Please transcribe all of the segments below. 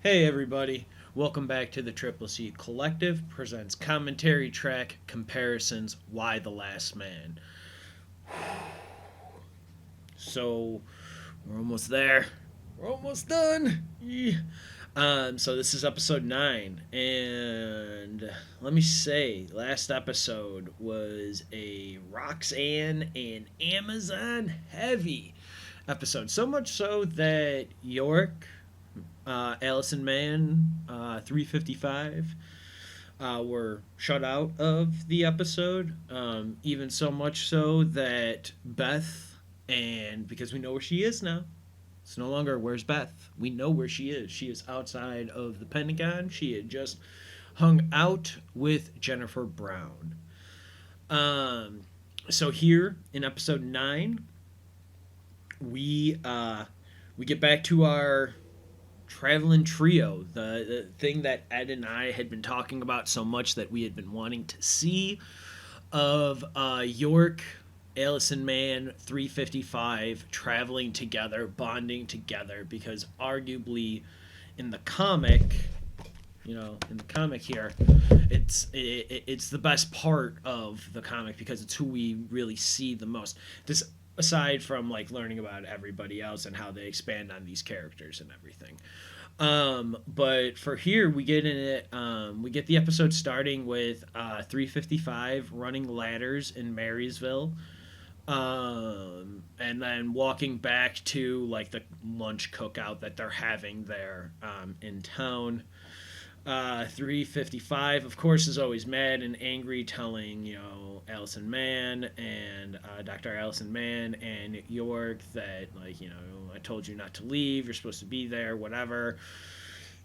Hey everybody, welcome back to the Triple C Collective presents commentary track comparisons Why the Last Man. So we're almost there. We're almost done. Yeah. So this is episode 9, and let me say, last episode was a Roxanne and Amazon heavy episode. So much so that York, Allison Mann, 355, were shut out of the episode. Even so much so that Beth, and because we know where she is now, it's no longer where's Beth. We know where she is. She is outside of the Pentagon. She had just hung out with Jennifer Brown. Um, so here in episode 9, we get back to our traveling trio, the thing that Ed and I had been talking about so much that we had been wanting to see of York, Allison Mann, 355 traveling together, bonding together, because arguably in the comic, in the comic here, it's the best part of the comic because it's who we really see the most. This aside from like learning about everybody else and how they expand on these characters and everything. But for here, we get in it. We get the episode starting with 355 running ladders in Marysville, and then walking back to like the lunch cookout that they're having there in town. 355, of course, is always mad and angry, telling Allison Mann and Dr. Allison Mann and York that I told you not to leave. You're supposed to be there, whatever.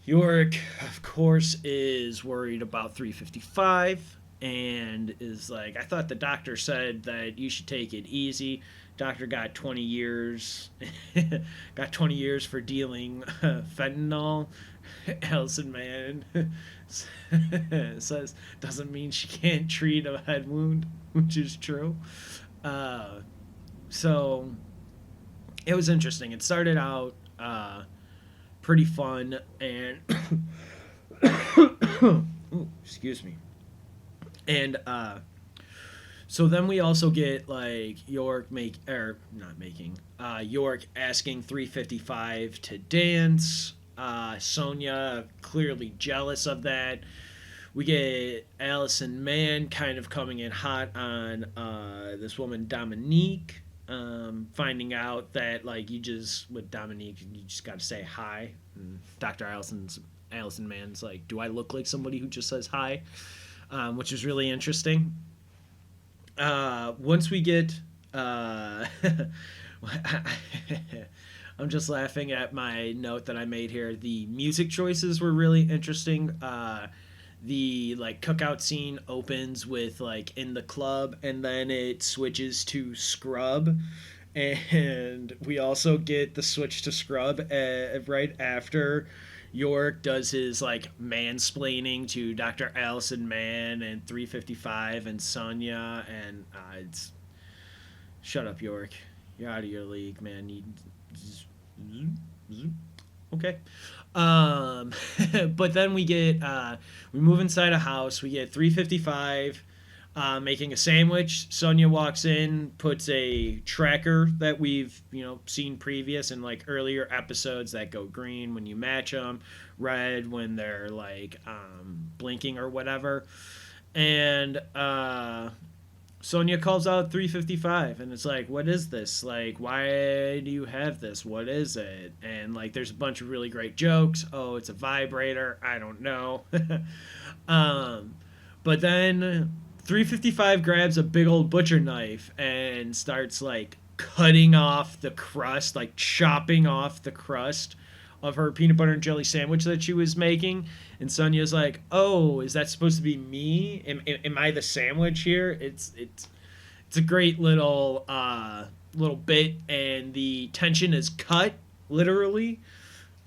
York, of course, is worried about 355 and is like, I thought the doctor said that you should take it easy. Doctor got 20 years, got 20 years for dealing fentanyl. Allison Mann says doesn't mean she can't treat a head wound, which is true. Uh, so it was interesting. It started out pretty fun and ooh, excuse me. And so then we also get like York York asking 355 to dance. Sonia clearly jealous of that. We get Allison Mann kind of coming in hot on this woman Dominique, finding out that like you just with Dominique you just got to say hi. And Dr. Allison Mann's like, do I look like somebody who just says hi? Which is really interesting. Once we get I'm just laughing at my note that I made here. The music choices were really interesting. The like cookout scene opens with like in the club, and then it switches to Scrub, and we also get the switch to Scrub right after York does his like mansplaining to Dr. Allison Mann and 355 and Sonya, and it's shut up, York. You're out of your league, man. Okay. Um, but then we move inside a house. We get 355 making a sandwich. Sonia walks in, puts a tracker that we've seen previous in like earlier episodes that go green when you match them, red when they're like blinking or whatever, and Sonia calls out 355 and it's like, what is this? Like, why do you have this? What is it? And like, there's a bunch of really great jokes. Oh, it's a vibrator. I don't know. um, but then 355 grabs a big old butcher knife and starts like cutting off the crust, like chopping off the crust of her peanut butter and jelly sandwich that she was making. And Sonya's like, "Oh, is that supposed to be me? Am I the sandwich here?" It's a great little bit, and the tension is cut literally,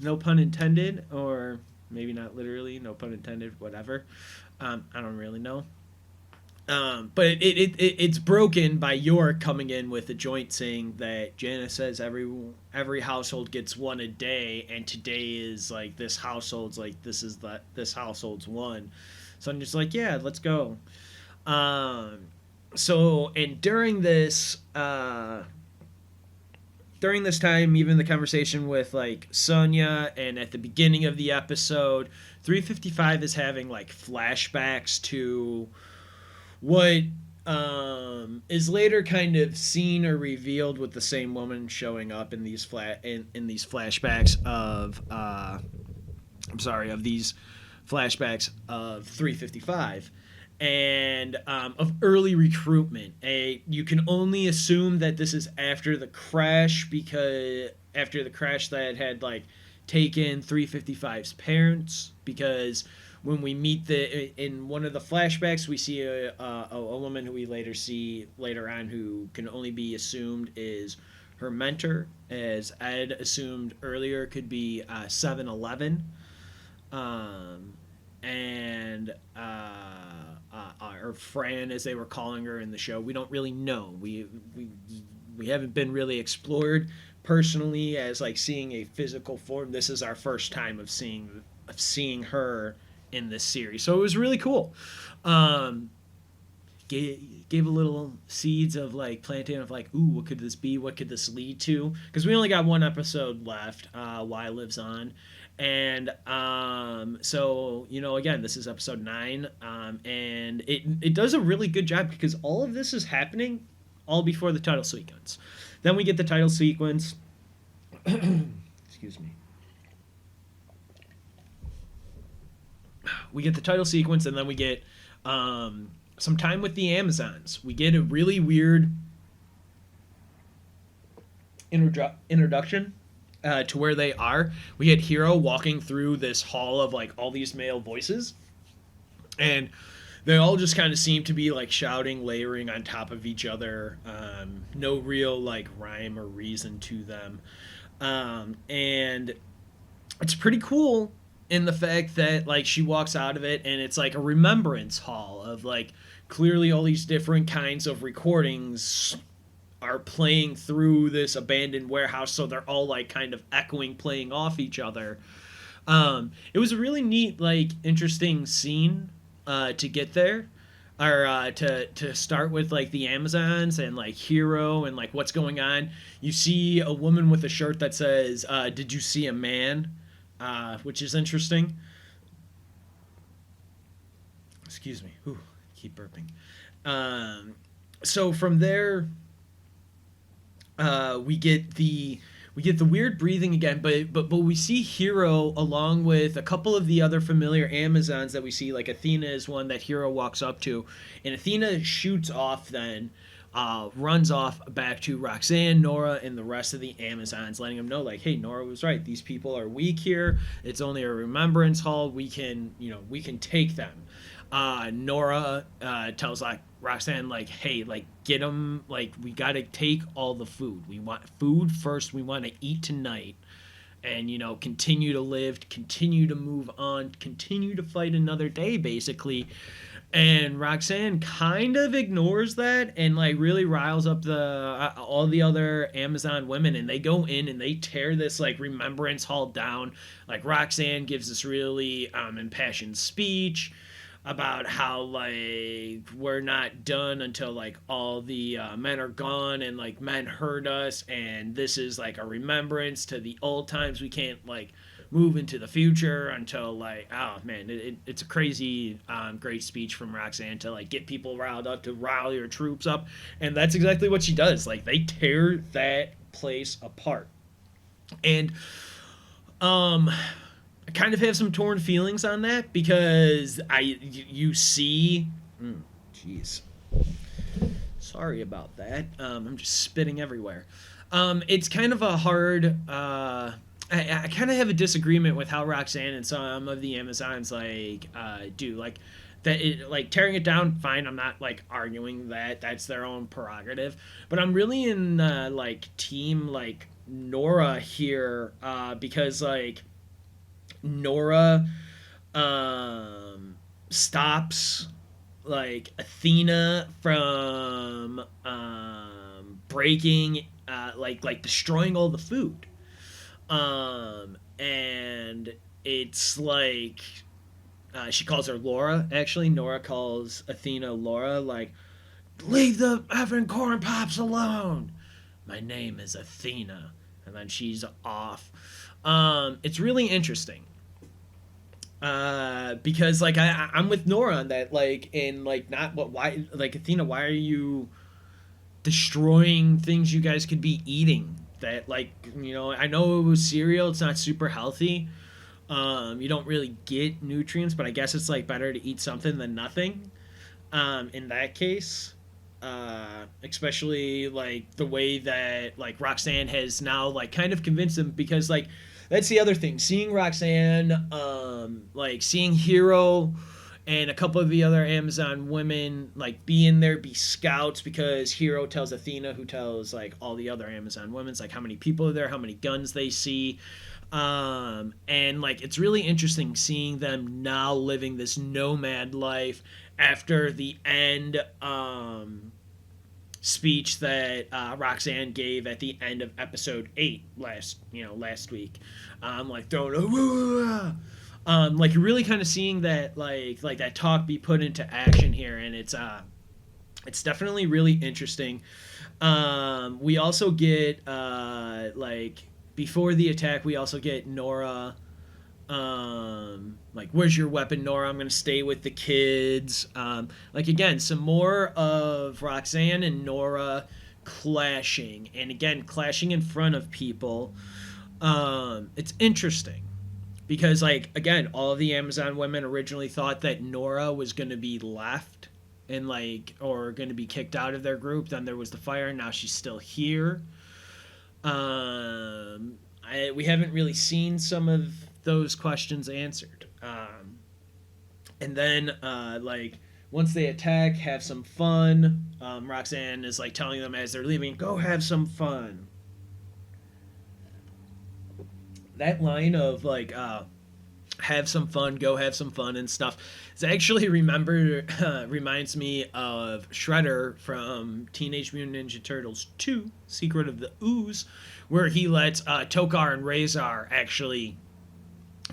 no pun intended, or maybe not literally, no pun intended, whatever. I don't really know. But it's broken by York coming in with a joint saying that Janice says every household gets one a day, and today is like this household's like this household's one. So I'm just like, yeah, let's go. Um, so and during this time, even the conversation with like Sonya, and at the beginning of the episode, 355 is having like flashbacks to what is later kind of seen or revealed with the same woman showing up in in these flashbacks of of these flashbacks of 355 and of early recruitment. You can only assume that this is after the crash, because after the crash that had like taken 355's parents, because when we meet the in one of the flashbacks we see a woman who we later see later on, who can only be assumed is her mentor, as Ed assumed earlier could be 7-Eleven, and or Fran, as they were calling her in the show. We don't really know. We haven't been really explored personally as like seeing a physical form. This is our first time of seeing her in this series, so it was really cool. Um, gave a little seeds of like planting of like, ooh, what could this be? What could this lead to? Because we only got one episode left. Y lives on, and so again, this is episode 9, and it does a really good job because all of this is happening all before the title sequence. Then we get the title sequence. Excuse me. We get the title sequence, and then we get some time with the Amazons. We get a really weird introduction to where they are. We get Hero walking through this hall of like all these male voices, and they all just kind of seem to be like shouting, layering on top of each other. No real like rhyme or reason to them, and it's pretty cool in the fact that like she walks out of it and it's like a remembrance hall of like clearly all these different kinds of recordings are playing through this abandoned warehouse, so they're all like kind of echoing, playing off each other. It was a really neat, like interesting scene to get there, or to start with like the Amazons and like Hero and like what's going on. You see a woman with a shirt that says did you see a man, which is interesting. Excuse me. Ooh, keep burping. So from there, we get the weird breathing again, but we see Hero along with a couple of the other familiar Amazons that we see. Like Athena is one that Hero walks up to, and Athena shoots off then. Runs off back to Roxanne, Nora, and the rest of the Amazons, letting them know, like, hey, Nora was right. These people are weak here. It's only a remembrance hall. We can take them. Nora tells like Roxanne, like, hey, like, get them. Like, we gotta take all the food. We want food first. We want to eat tonight, and continue to live, continue to move on, continue to fight another day, basically. And Roxanne kind of ignores that and like really riles up the all the other Amazon women, and they go in and they tear this like remembrance hall down. Like Roxanne gives this really impassioned speech about how like we're not done until like all the men are gone, and like men hurt us, and this is like a remembrance to the old times. We can't like move into the future until like, oh man, it's a crazy great speech from Roxanne to like get people riled up, to rile your troops up, and that's exactly what she does. Like they tear that place apart. And I kind of have some torn feelings on that, because you see, jeez, sorry about that. I'm just spitting everywhere. It's kind of a hard I kind of have a disagreement with how Roxanne and some of the Amazons like do like that. Like tearing it down, fine. I'm not like arguing that that's their own prerogative, but I'm really in like team like Nora here, because like Nora stops like Athena from breaking like destroying all the food. And it's like she calls her Laura. Actually, Nora calls Athena Laura. Like, leave the effing corn pops alone. My name is Athena, and then she's off. It's really interesting. Because like I'm with Nora on that. Like, in like not what why like Athena, why are you destroying things you guys could be eating? That like I know it was cereal. It's not super healthy. You don't really get nutrients, but I guess it's like better to eat something than nothing. In that case, especially like the way that like Roxanne has now like kind of convinced them, because like that's the other thing, seeing Roxanne, like seeing Hero and a couple of the other Amazon women like be in there, be scouts, because Hero tells Athena, who tells like all the other Amazon women's like how many people are there, how many guns they see. And like it's really interesting seeing them now living this nomad life after the end speech that Roxanne gave at the end of episode 8 last week. Like throwing like you're really kind of seeing that like that talk be put into action here, and it's definitely really interesting. We also get like before the attack, we also get Nora. Like, where's your weapon, Nora? I'm gonna stay with the kids. Like again, some more of Roxanne and Nora clashing, and again clashing in front of people. It's interesting because like again, all of the Amazon women originally thought that Nora was gonna be left and like or gonna be kicked out of their group. Then there was the fire. Now she's still here. We haven't really seen some of those questions answered. And then, like, once they attack, have some fun. Roxanne is, like, telling them as they're leaving, go have some fun. That line of, like, have some fun, go have some fun and stuff. It's actually reminds me of Shredder from Teenage Mutant Ninja Turtles 2, Secret of the Ooze, where he lets Tokar and Razor actually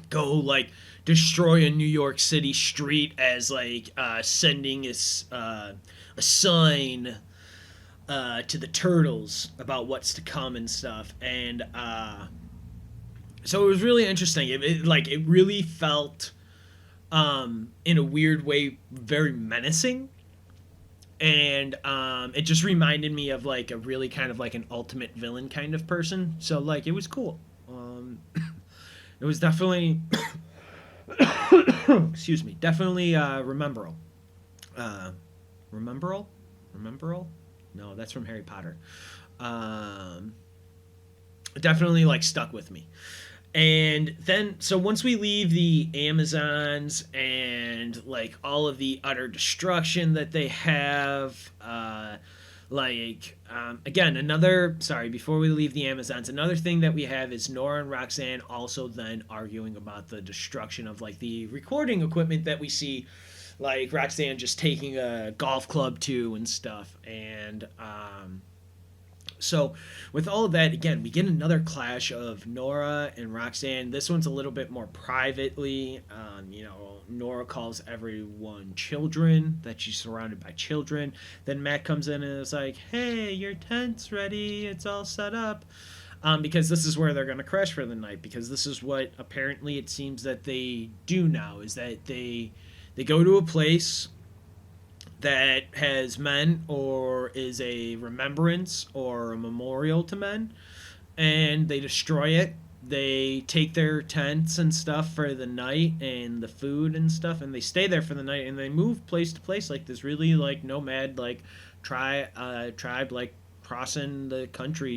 go like destroy a New York City street as like sending a sign to the turtles about what's to come and stuff. And so it was really interesting. It really felt in a weird way very menacing, and it just reminded me of like a really kind of like an ultimate villain kind of person. So like it was cool. It was definitely excuse me, definitely rememberable. Rememberable? No, that's from Harry Potter. Definitely like stuck with me. And then, so once we leave the Amazons and like all of the utter destruction that they have, again, before we leave the Amazons, another thing that we have is Nora and Roxanne also then arguing about the destruction of like the recording equipment that we see, like Roxanne just taking a golf club to and stuff. And, so with all of that, again, we get another clash of Nora and Roxanne. This one's a little bit more privately. Nora calls everyone children, that she's surrounded by children. Then Matt comes in and is like, hey, your tent's ready. It's all set up. Because this is where they're going to crash for the night. Because this is what apparently it seems that they do now, is that they go to a place that has men or is a remembrance or a memorial to men, and they destroy it. They take their tents and stuff for the night and the food and stuff, and they stay there for the night, and they move place to place like this really like nomad like tribe like crossing the country,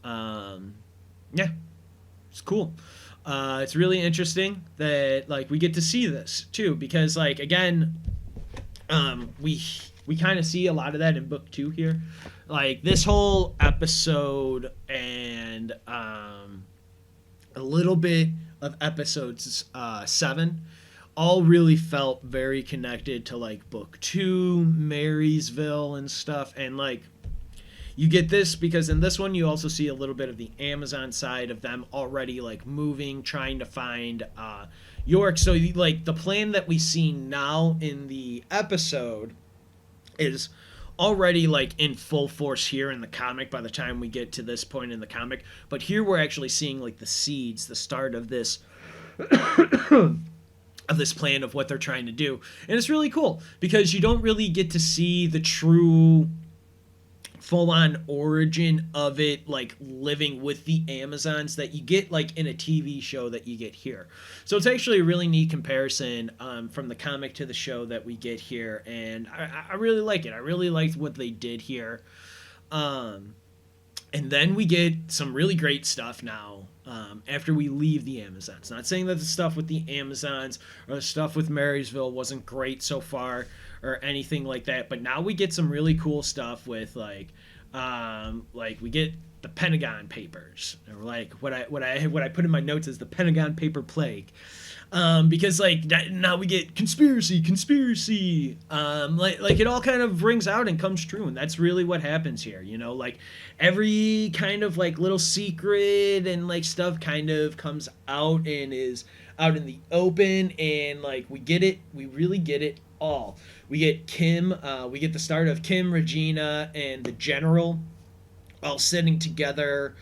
yeah, it's cool. It's really interesting that like we get to see this too, because like again, we kind of see a lot of that in book 2 here. Like this whole episode and a little bit of episodes 7 all really felt very connected to like book 2, Marysville and stuff. And like you get this because in this one you also see a little bit of the Amazon side of them already like moving, trying to find York. So like the plan that we see now in the episode is already like in full force here in the comic by the time we get to this point in the comic. But here we're actually seeing like the seeds, the start of this of this plan of what they're trying to do. And it's really cool because you don't really get to see the true full-on origin of it, like living with the Amazons, that you get like in a TV show that you get here. So it's actually a really neat comparison from the comic to the show that we get here, and I really like it. I really liked what they did here. And then we get some really great stuff now after we leave the Amazons. Not saying that the stuff with the Amazons or the stuff with Marysville wasn't great so far or anything like that, but now we get some really cool stuff with like we get the Pentagon Papers, or like what I put in my notes is the Pentagon Paper Plague. Because like now we get conspiracy, like it all kind of rings out and comes true, and that's really what happens here. You know, like every kind of like little secret and like stuff kind of comes out and is out in the open, and like we get it, we really get it all. We get Kim, we get the start of Kim, Regina, and the General all sitting together.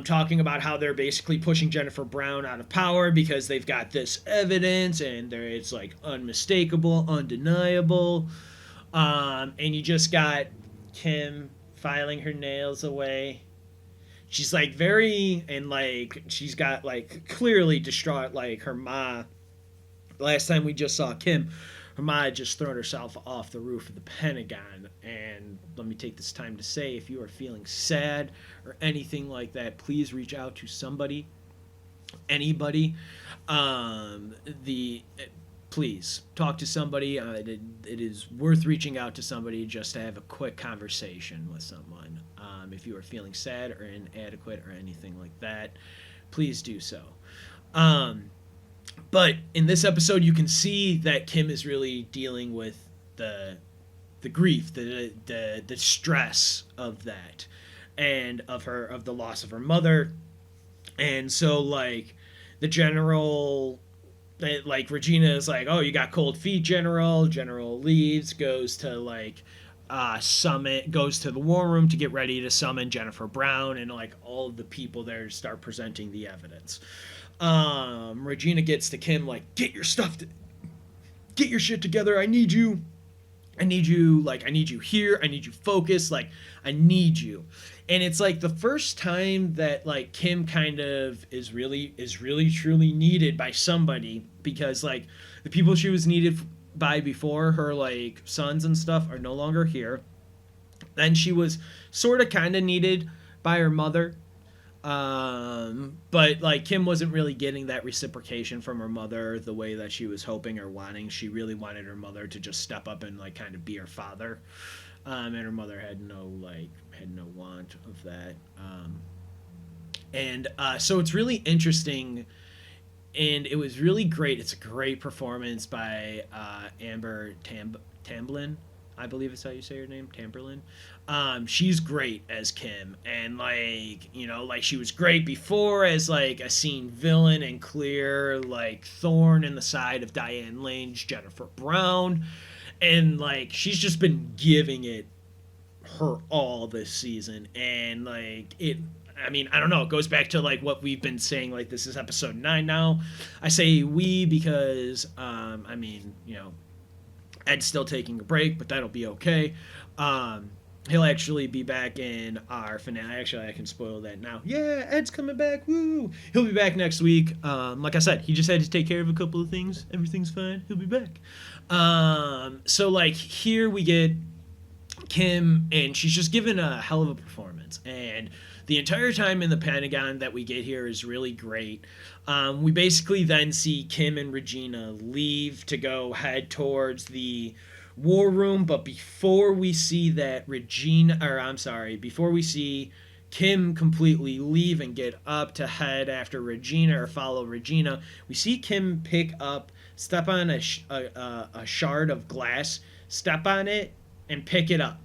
Talking about how they're basically pushing Jennifer Brown out of power because they've got this evidence and it's like unmistakable, undeniable. And you just got Kim filing her nails away. She's like very, and like she's got like clearly distraught, like her ma. Last time we just saw Kim, her ma had just thrown herself off the roof of the Pentagon. And let me take this time to say, if you are feeling sad or anything like that, please reach out to somebody, anybody. Please talk to somebody. It is worth reaching out to somebody just to have a quick conversation with someone. If you are feeling sad or inadequate or anything like that, please do so. But in this episode, you can see that Kim is really dealing with the grief, the stress of that, and of the loss of her mother. And so like the General, like Regina is like, oh, you got cold feet, General. General leaves, goes to like goes to the war room to get ready to summon Jennifer Brown, and like all of the people there start presenting the evidence. Regina gets to Kim like, get your shit together. I need you here. I need you focused. Like, I need you. And it's like the first time that like Kim kind of is really truly needed by somebody, because like the people she was needed by before, her like sons and stuff, are no longer here. Then she was sort of kind of needed by her mother. But like Kim wasn't really getting that reciprocation from her mother the way that she was hoping or wanting. She really wanted her mother to just step up and like kind of be her father. And her mother had no want of that. So it's really interesting, and it was really great. It's a great performance by Amber Tamblyn. I believe it's how you say her name, Tamberlin. She's great as Kim, and like, you know, like she was great before as like a scene villain and clear like thorn in the side of Diane Lane's Jennifer Brown, and like she's just been giving it her all this season, and like it. I mean, I don't know. It goes back to like what we've been saying. Like this is episode 9 now. I say we because I mean, you know, Ed's still taking a break, but that'll be okay. He'll actually be back in our finale. Actually, I can spoil that now. Yeah, Ed's coming back. Woo! He'll be back next week. Like I said, he just had to take care of a couple of things. Everything's fine. He'll be back. So like here we get Kim, and she's just given a hell of a performance. And the entire time in the Pentagon that we get here is really great. We basically then see Kim and Regina leave to go head towards the war room, but before we see Kim completely leave and get up to head after Regina or follow Regina, we see Kim pick up step on a shard of glass, step on it, and pick it up.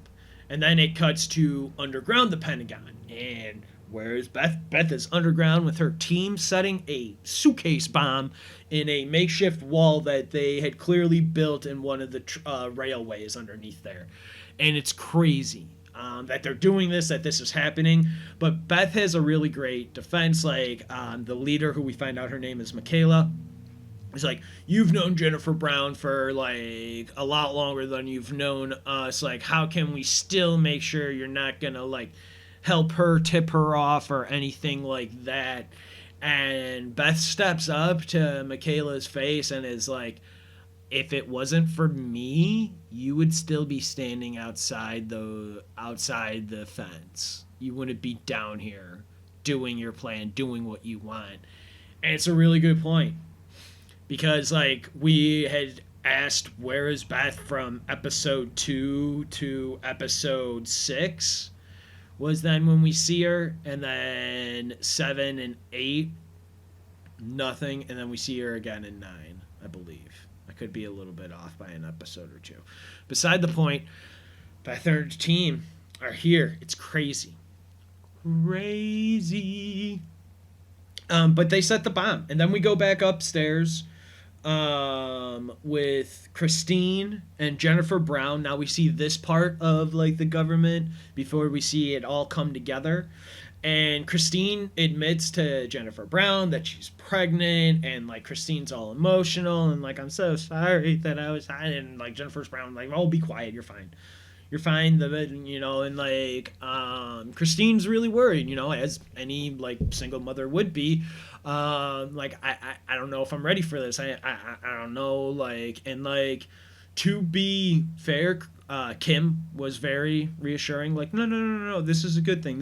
And then it cuts to underground the Pentagon. And where's Beth? Beth is underground with her team setting a suitcase bomb in a makeshift wall that they had clearly built in one of the railways underneath there. And it's crazy that they're doing this, that this is happening. But Beth has a really great defense. Like the leader, who we find out her name is Michaela, it's like, you've known Jennifer Brown for like a lot longer than you've known us. Like, how can we still make sure you're not gonna like help her, tip her off, or anything like that? And Beth steps up to Michaela's face and is like, if it wasn't for me, you would still be standing outside the fence. You wouldn't be down here doing your plan, doing what you want. And it's a really good point, because like we had asked, where is Beth from episode 2 to episode 6 was then when we see her, and then 7 and 8 nothing, and then we see her again in 9, I believe. I could be a little bit off by an episode or two. Beside the point, Beth and her team are here. It's crazy. Crazy. But they set the bomb, and then we go back upstairs with Christine and Jennifer Brown. Now we see this part of like the government before we see it all come together. And Christine admits to Jennifer Brown that she's pregnant, and like Christine's all emotional and like, I'm so sorry that I was hiding. And like Jennifer Brown like, oh, be quiet, you're fine. You're fine, and like Christine's really worried, as any like single mother would be. Like I don't know if I'm ready for this. I don't know, like, and like, to be fair, Kim was very reassuring, like, no, this is a good thing,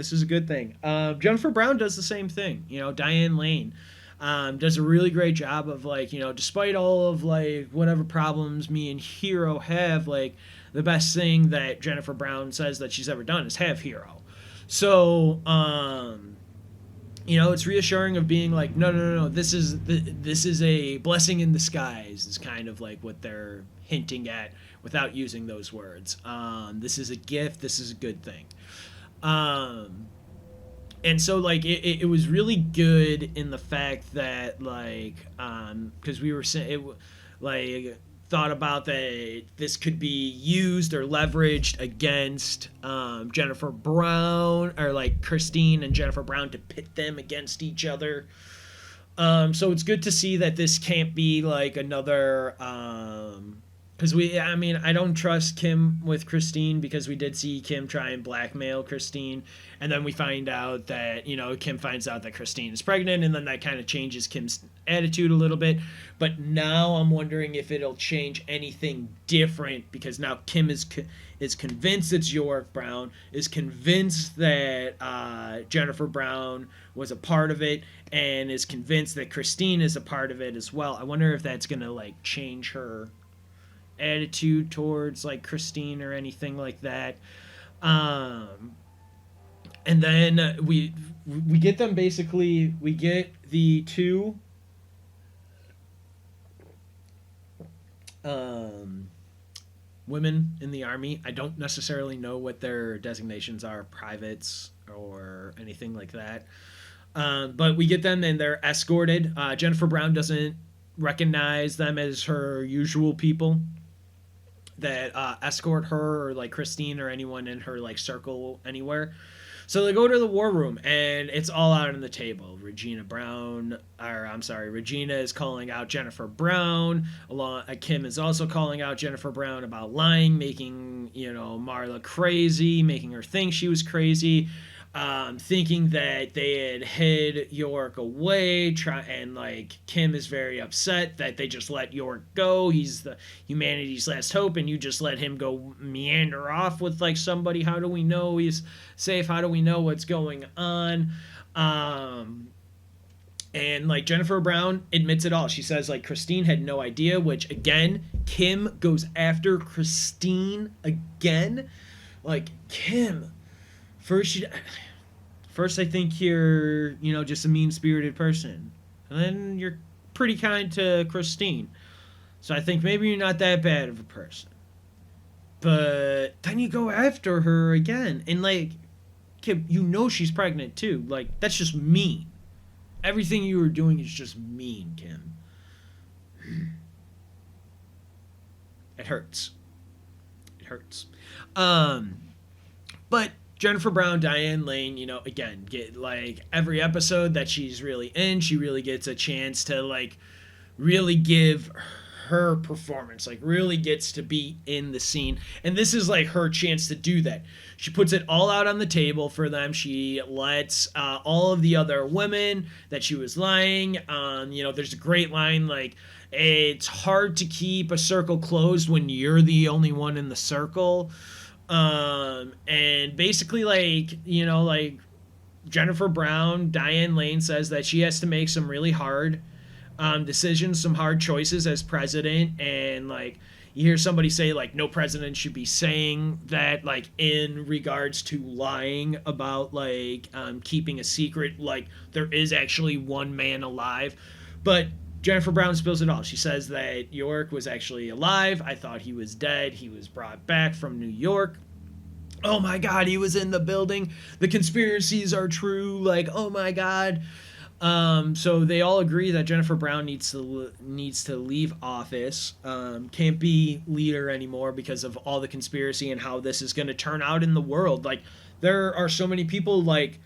Jennifer Brown does the same thing. Diane Lane does a really great job of like, despite all of like whatever problems me and Hero have, like the best thing that Jennifer Brown says that she's ever done is have Hero. So it's reassuring of being like, no, this is a blessing in disguise, is kind of like what they're hinting at without using those words. This is a gift, this is a good thing. And so like it was really good in the fact that like because we were saying it, like, thought about that this could be used or leveraged against Jennifer Brown, or like Christine and Jennifer Brown, to pit them against each other. So it's good to see that this can't be like another because I don't trust Kim with Christine, because we did see Kim try and blackmail Christine, and then we find out that, Kim finds out that Christine is pregnant, and then that kind of changes Kim's attitude a little bit. But now I'm wondering if it'll change anything different, because now Kim is convinced it's York Brown, is convinced that Jennifer Brown was a part of it, and is convinced that Christine is a part of it as well. I wonder if that's going to like change her attitude towards like Christine or anything like that. And then we get them, basically we get the two women in the army. I don't necessarily know what their designations are, privates or anything like that, but we get them and they're escorted. Jennifer Brown doesn't recognize them as her usual people that escort her, or like Christine or anyone in her like circle anywhere. So they go to the war room, and it's all out on the table. Regina is calling out Jennifer Brown. Kim is also calling out Jennifer Brown about lying, making Marla crazy, making her think she was crazy. Thinking that they had hid York away, and like Kim is very upset that they just let York go. He's the humanity's last hope, and you just let him go meander off with like somebody. How do we know he's safe? How do we know what's going on? And like Jennifer Brown admits it all. She says like Christine had no idea, which again, Kim goes after Christine again. Like, Kim, First, I think you're, just a mean-spirited person. And then you're pretty kind to Christine. So I think maybe you're not that bad of a person. But then you go after her again. And, like, Kim, you know she's pregnant, too. Like, that's just mean. Everything you were doing is just mean, Kim. It hurts. It hurts. Um, but Jennifer Brown, Diane Lane, again, get like every episode that she's really in, she really gets a chance to like really give her performance, like really gets to be in the scene. And this is like her chance to do that. She puts it all out on the table for them. She lets all of the other women that she was lying on, there's a great line like, it's hard to keep a circle closed when you're the only one in the circle. And basically, like, like Jennifer Brown, Diane Lane says that she has to make some really hard decisions, some hard choices as president. And, like, you hear somebody say, like, no president should be saying that, like, in regards to lying about, like, keeping a secret. Like, there is actually one man alive. But Jennifer Brown spills it all. She says that York was actually alive. I thought he was dead. He was brought back from New York. Oh my God, he was in the building. The conspiracies are true. Like, oh my God. So they all agree that Jennifer Brown needs to leave office. Can't be leader anymore because of all the conspiracy and how this is going to turn out in the world. Like, there are so many people like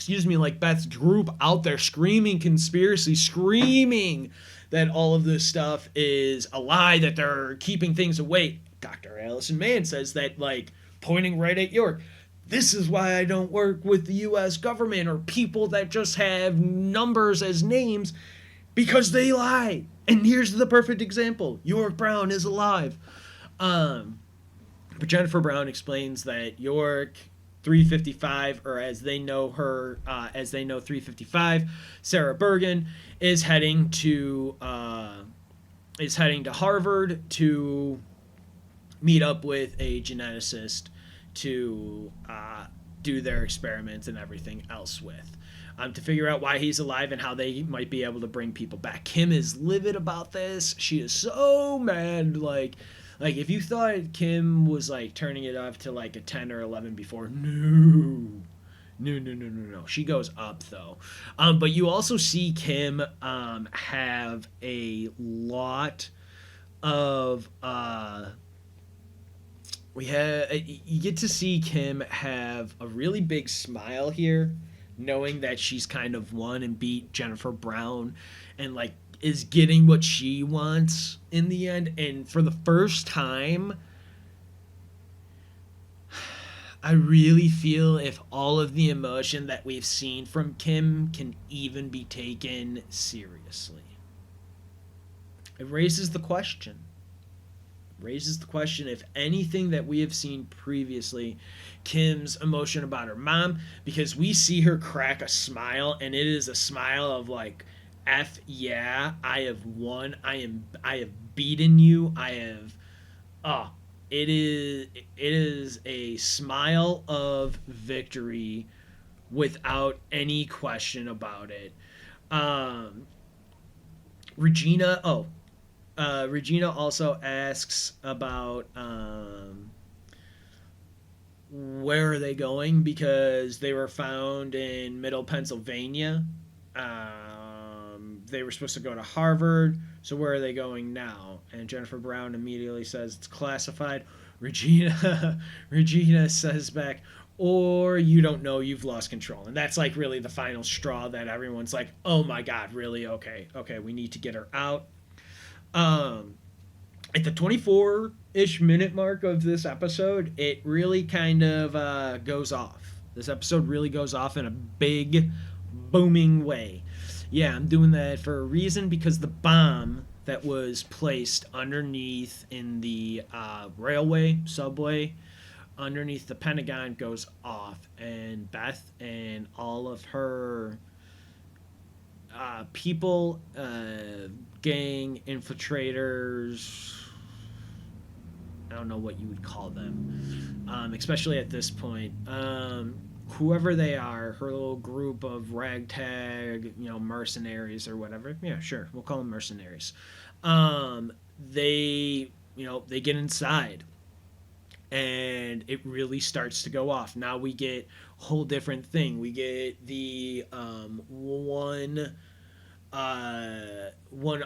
like Beth's group out there screaming conspiracy, screaming that all of this stuff is a lie, that they're keeping things away. Dr. Allison Mann says that, like, pointing right at York, this is why I don't work with the U.S. government or people that just have numbers as names, because they lie. And here's the perfect example. York Brown is alive. But Jennifer Brown explains that York 355, or as they know 355, Sarah Bergen is heading to Harvard to meet up with a geneticist to do their experiments and everything else with, to figure out why he's alive and how they might be able to bring people back. Kim is livid about this. She is so mad. Like, if you thought Kim was, like, turning it off to, like, a 10 or 11 before, no. She goes up, though. But you also see Kim have a lot of... you get to see Kim have a really big smile here, knowing that she's kind of won and beat Jennifer Brown and, like, is getting what she wants in the end. And for the first time, I really feel if all of the emotion that we've seen from Kim can even be taken seriously. It raises the question if anything that we have seen previously, Kim's emotion about her mom, because we see her crack a smile, and it is a smile of like, F yeah, I have won. I have beaten you. It is a smile of victory without any question about it. Regina also asks about where are they going, because they were found in Middle Pennsylvania. They were supposed to go to Harvard, so where are they going now? And Jennifer Brown immediately says it's classified. Regina says back, or you don't know, you've lost control. And that's like really the final straw that everyone's like, oh my God, really? Okay, we need to get her out. At the 24-ish minute mark of this episode, it really kind of goes off. This episode really goes off in a big, booming way. Yeah, I'm doing that for a reason, because the bomb that was placed underneath in the subway, underneath the Pentagon goes off, and Beth and all of her people, gang infiltrators, I don't know what you would call them, especially at this point, whoever they are, her little group of ragtag, mercenaries or whatever. Yeah, sure, we'll call them mercenaries. They, they get inside, and it really starts to go off. Now we get a whole different thing. We get the one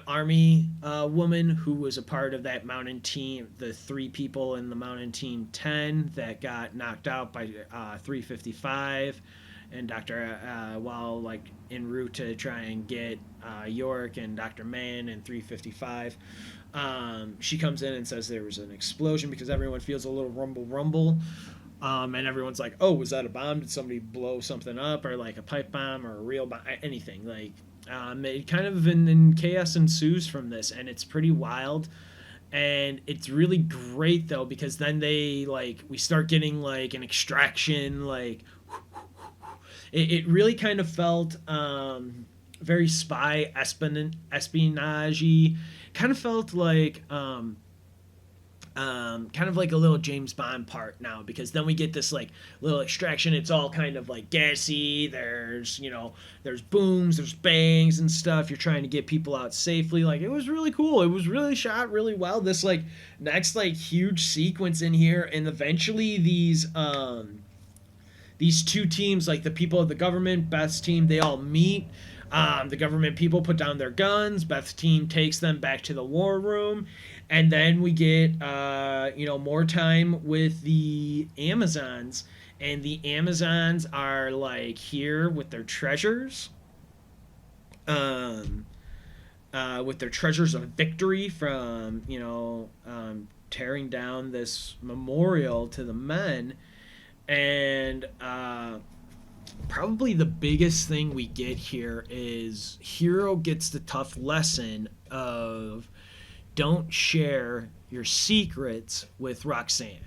army woman who was a part of that mountain team, the three people in the mountain team 10 that got knocked out by 355, and Dr. While like en route to try and get York and Dr. Mann and 355. She comes in and says there was an explosion because everyone feels a little rumble rumble. And everyone's like, oh, was that a bomb? Did somebody blow something up, or like a pipe bomb or a real bomb? Anything. Like, it kind of in chaos ensues from this, and it's pretty wild. And it's really great though, because then we start getting like an extraction, like it really kind of felt very spy espionage. Kind of felt like kind of like a little James Bond part now, because then we get this like little extraction. It's all kind of like gassy. There's booms, there's bangs and stuff. You're trying to get people out safely. Like, it was really cool. It was really shot really well. This like next like huge sequence in here, and eventually these two teams, like the people of the government, Beth's team, they all meet. The government people put down their guns. Beth's team takes them back to the war room. And then we get, more time with the Amazons. And the Amazons are, like, here with their treasures. With their treasures of victory from, tearing down this memorial to the men. And, probably the biggest thing we get here is Hero gets the tough lesson of don't share your secrets with Roxanne.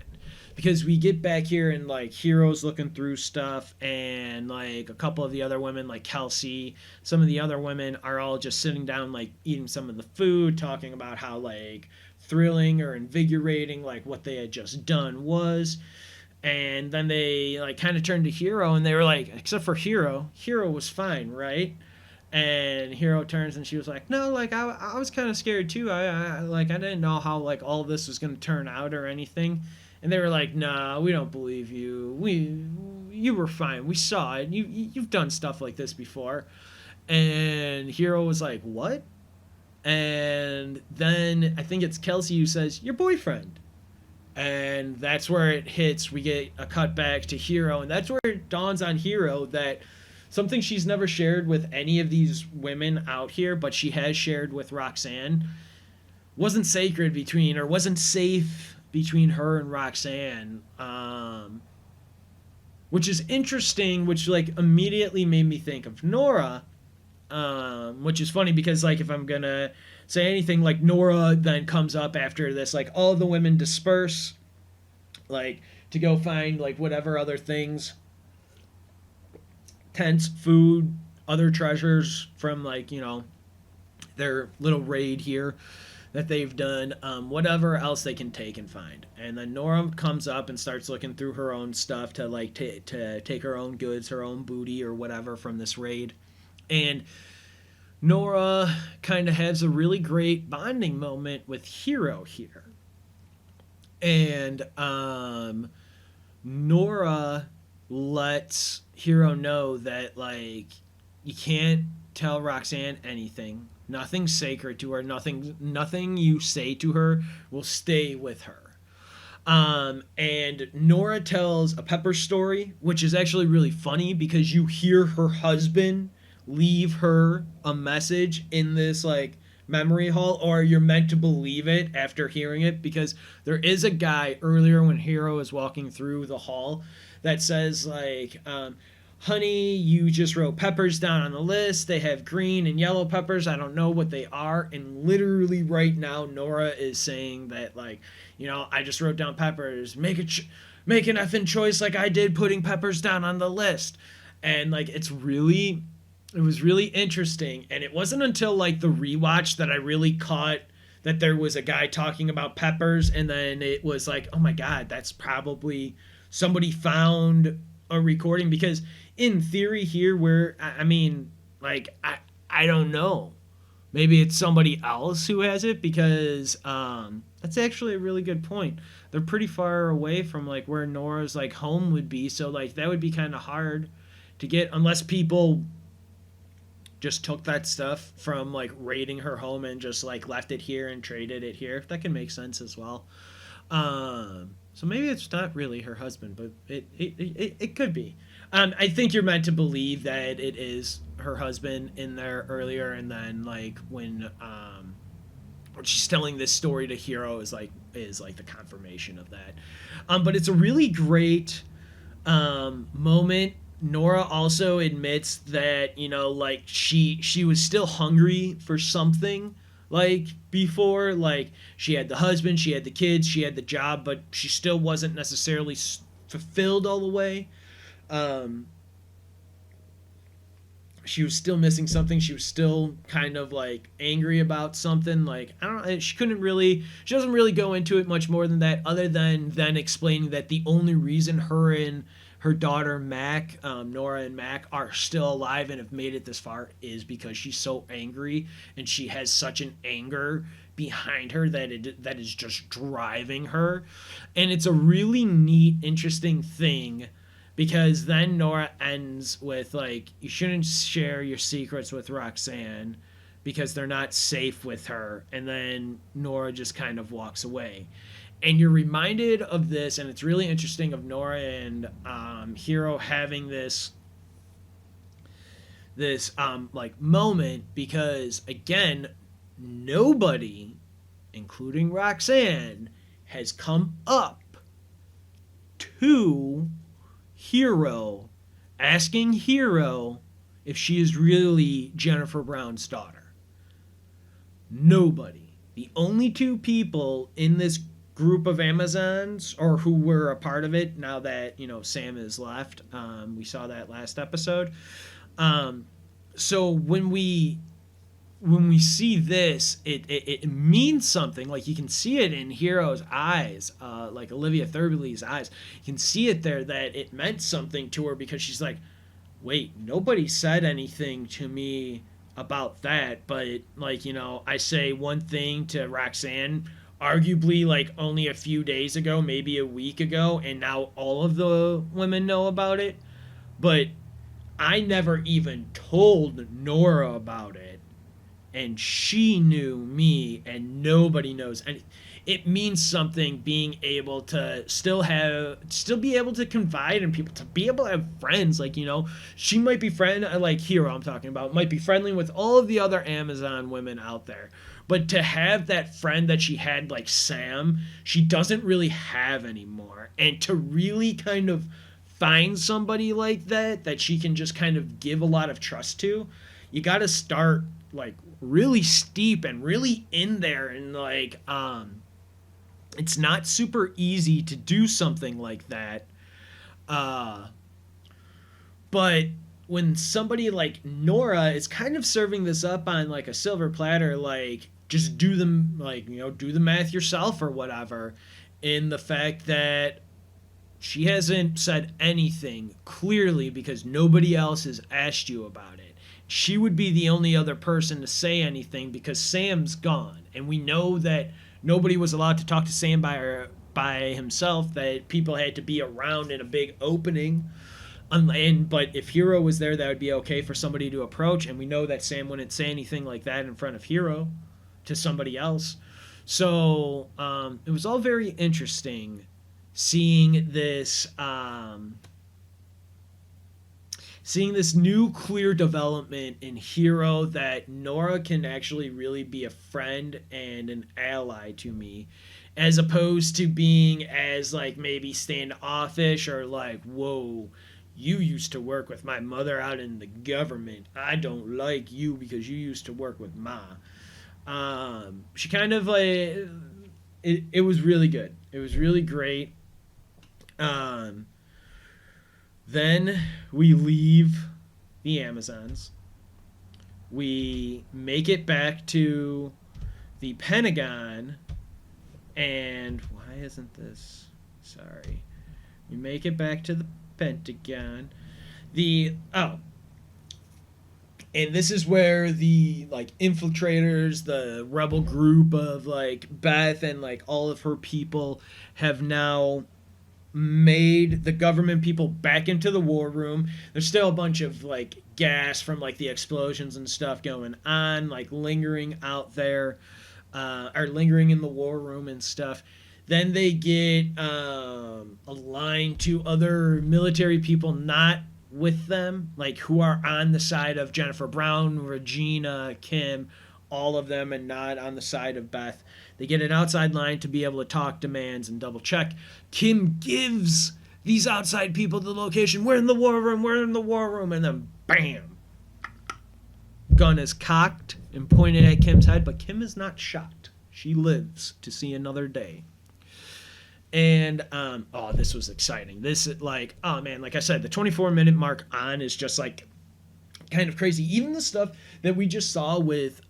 Because we get back here and like Hero's looking through stuff, and like a couple of the other women, like Kelsey, some of the other women are all just sitting down, like eating some of the food, talking about how like thrilling or invigorating like what they had just done was. And then they like kind of turned to Hero, and they were like, except for Hero was fine, right? And Hero turns and she was like, no, like I was kind of scared too. I didn't know how like all of this was going to turn out or anything. And they were like, nah, we don't believe you. You were fine. We saw it. You've done stuff like this before. And Hero was like, what? And then I think it's Kelsey who says, your boyfriend. And that's where it hits. We get a cut back to Hero, and that's where it dawns on Hero that something she's never shared with any of these women out here, but she has shared with Roxanne, wasn't safe between her and Roxanne. Which is interesting, which like immediately made me think of Nora, which is funny because like if I'm gonna say anything, like Nora then comes up after this, like all the women disperse like to go find like whatever other things, tents, food, other treasures from like their little raid here that they've done, whatever else they can take and find. And then Nora comes up and starts looking through her own stuff to like to take her own goods, her own booty or whatever from this raid. And Nora kind of has a really great bonding moment with Hero here. And Nora lets Hero know that, like, you can't tell Roxanne anything. Nothing's sacred to her. Nothing you say to her will stay with her. And Nora tells a Pepper story, which is actually really funny because you hear her husband leave her a message in this like memory hall, or you're meant to believe it after hearing it, because there is a guy earlier when Hero is walking through the hall that says like, honey, you just wrote peppers down on the list. They have green and yellow peppers. I don't know what they are. And literally right now, Nora is saying that, like, I just wrote down peppers. Make an effing choice like I did, putting peppers down on the list. And, like, it was really interesting. And it wasn't until, like, the rewatch that I really caught that there was a guy talking about peppers. And then it was like, oh, my God, that's probably somebody found a recording, because in theory here we're I mean, like I don't know. Maybe it's somebody else who has it, because that's actually a really good point. They're pretty far away from like where Nora's like home would be, so like that would be kind of hard to get unless people just took that stuff from like raiding her home and just like left it here and traded it here. That can make sense as well. So maybe it's not really her husband, but it could be. I think you're meant to believe that it is her husband in there earlier, and then like when she's telling this story to Hero is like the confirmation of that. But it's a really great moment. Nora also admits that, you know, like she was still hungry for something like before. Like she had the husband, she had the kids, she had the job, but she still wasn't necessarily fulfilled all the way. Um, she was still missing something. She was still kind of like angry about something. Like I don't know. She couldn't really. She doesn't really go into it much more than that, other than then explaining that the only reason her and her daughter Mac, Nora and Mac, are still alive and have made it this far is because she's so angry, and she has such an anger behind her that is just driving her. And it's a really neat, interesting thing, because then Nora ends with like, you shouldn't share your secrets with Roxanne because they're not safe with her, and then Nora just kind of walks away. And you're reminded of this, and it's really interesting, of Nora and Hero having this like moment, because again, nobody, including Roxanne, has come up to Hero asking Hero if she is really Jennifer Brown's daughter. Nobody. The only two people in this group of Amazons, or who were a part of it now that, you know, Sam is left, we saw that last episode. So when we see this, it means something. Like you can see it in Hero's eyes, like Olivia Thirlby's eyes. You can see it there that it meant something to her, because she's like, wait, nobody said anything to me about that. But like, you know, I say one thing to Roxanne, arguably like only a few days ago, maybe a week ago, and now all of the women know about it. But I never even told Nora about it, and she knew me, and nobody knows. And it means something, being able to still be able to confide in people, to be able to have friends. Like, you know, she might be like Hero, I'm talking about, might be friendly with all of the other Amazon women out there, but to have that friend that she had, like Sam, she doesn't really have anymore. And to really kind of find somebody like that she can just kind of give a lot of trust to, you got to start like really steep and really in there. And like it's not super easy to do something like that. But when somebody like Nora is kind of serving this up on like a silver platter, like just do them, like, you know, do the math yourself or whatever, in the fact that she hasn't said anything clearly because nobody else has asked you about it. She would be the only other person to say anything because Sam's gone, and we know that nobody was allowed to talk to Sam by himself, that people had to be around in a big opening. But if Hero was there, that would be okay for somebody to approach, and we know that Sam wouldn't say anything like that in front of Hero to somebody else. So it was all very interesting seeing this new clear development in Hero, that Nora can actually really be a friend and an ally to me, as opposed to being as like maybe standoffish, or like, whoa, you used to work with my mother out in the government, I don't like you because you used to work with Ma. She kind of like, it was really good. It was really great. Then we leave the Amazons. We make it back to the Pentagon, and why isn't this? Sorry. We make it back to the Pentagon. The and this is where the like infiltrators, the rebel group of like Beth and like all of her people have now made the government people back into the war room. There's still a bunch of like gas from like the explosions and stuff going on, like lingering out there, or lingering in the war room and stuff. Then they get aligned to other military people not with them, like who are on the side of Jennifer Brown, Regina, Kim, all of them, and not on the side of Beth. They get an outside line to be able to talk demands and double check. Kim gives these outside people the location. We're in the war room. We're in the war room. And then bam. Gun is cocked and pointed at Kim's head, but Kim is not shot. She lives to see another day. And this was exciting. This like, oh man, like I said, the 24-minute mark on is just like kind of crazy. Even the stuff that we just saw with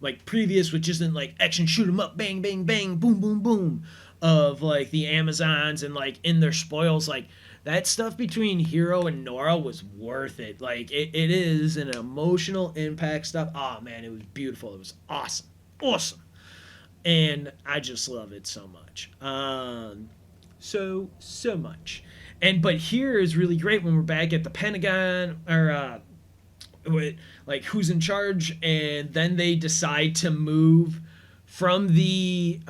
like previous, which isn't like action shoot 'em up, bang bang bang, boom boom boom, of like the Amazons and like in their spoils, like that stuff between Hero and Nora was worth it. Like it is an emotional impact stuff. Oh man, it was beautiful. It was awesome. And I just love it so much. So much. But here is really great when we're back at the Pentagon, or with like who's in charge, and then they decide to move from the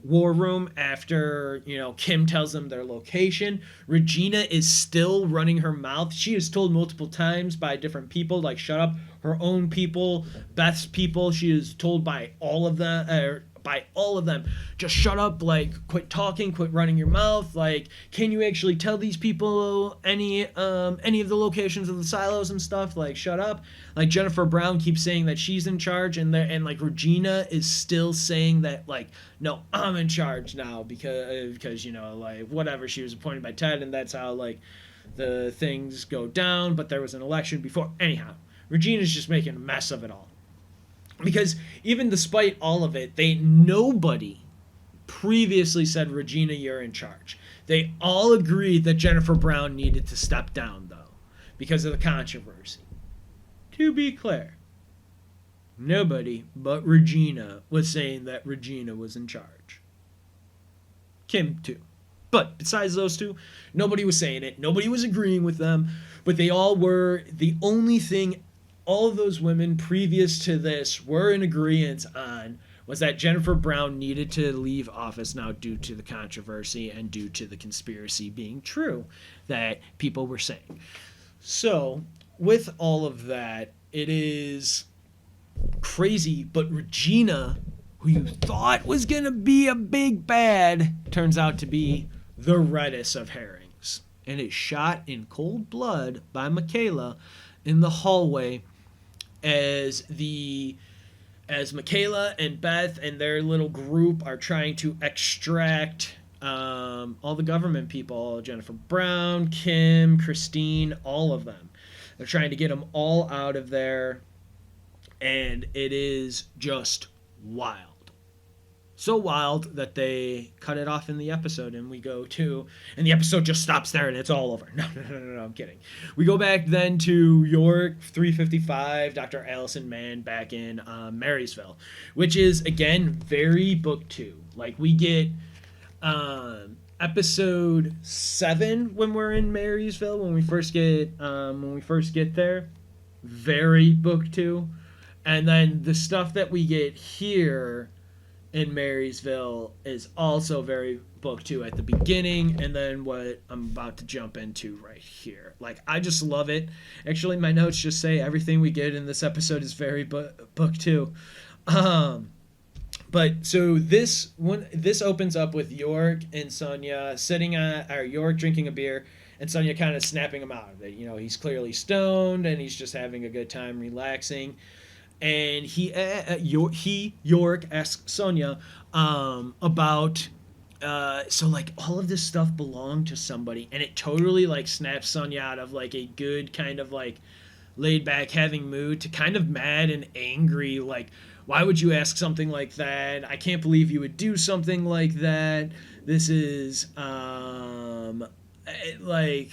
war room after Kim tells them their location. Regina is still running her mouth. She is told multiple times by different people, like shut up. Her own people, Beth's people, she is told by all of them. Just shut up, like quit talking, quit running your mouth, like can you actually tell these people any of the locations of the silos and stuff, like shut up. Like Jennifer Brown keeps saying that she's in charge, and like Regina is still saying that like no, I'm in charge now because like whatever, she was appointed by Ted and that's how like the things go down, but there was an election before. Anyhow, Regina's just making a mess of it all. Because even despite all of it, nobody previously said, Regina, you're in charge. They all agreed that Jennifer Brown needed to step down, though, because of the controversy. To be clear, nobody but Regina was saying that Regina was in charge. Kim, too. But besides those two, nobody was saying it. Nobody was agreeing with them. But they all were. The only thing all of those women previous to this were in agreement on was that Jennifer Brown needed to leave office now due to the controversy and due to the conspiracy being true that people were saying. So, with all of that, it is crazy, but Regina, who you thought was going to be a big bad, turns out to be the reddest of herrings and is shot in cold blood by Michaela in the hallway as Michaela and Beth and their little group are trying to extract all the government people, Jennifer Brown, Kim, Christine, all of them. They're trying to get them all out of there, and it is just wild. So wild that they cut it off in the episode, and we go to, and the episode just stops there and it's all over. No, I'm kidding. We go back then to York 355, Dr. Allison Mann back in Marysville, which is again very book 2. Like we get episode 7 when we're in Marysville, when we first get there, very book 2, and then the stuff that we get here in Marysville is also very book 2 at the beginning, and then what I'm about to jump into right here. Like, I just love it. Actually, my notes just say everything we get in this episode is very book 2. But so this opens up with York and Sonia York drinking a beer, and Sonia kind of snapping him out of it. He's clearly stoned and he's just having a good time relaxing. And York asks Sonia about so like all of this stuff belonged to somebody, and it totally like snaps Sonia out of like a good kind of like laid back having mood to kind of mad and angry, like why would you ask something like that? I can't believe you would do something like that. This is like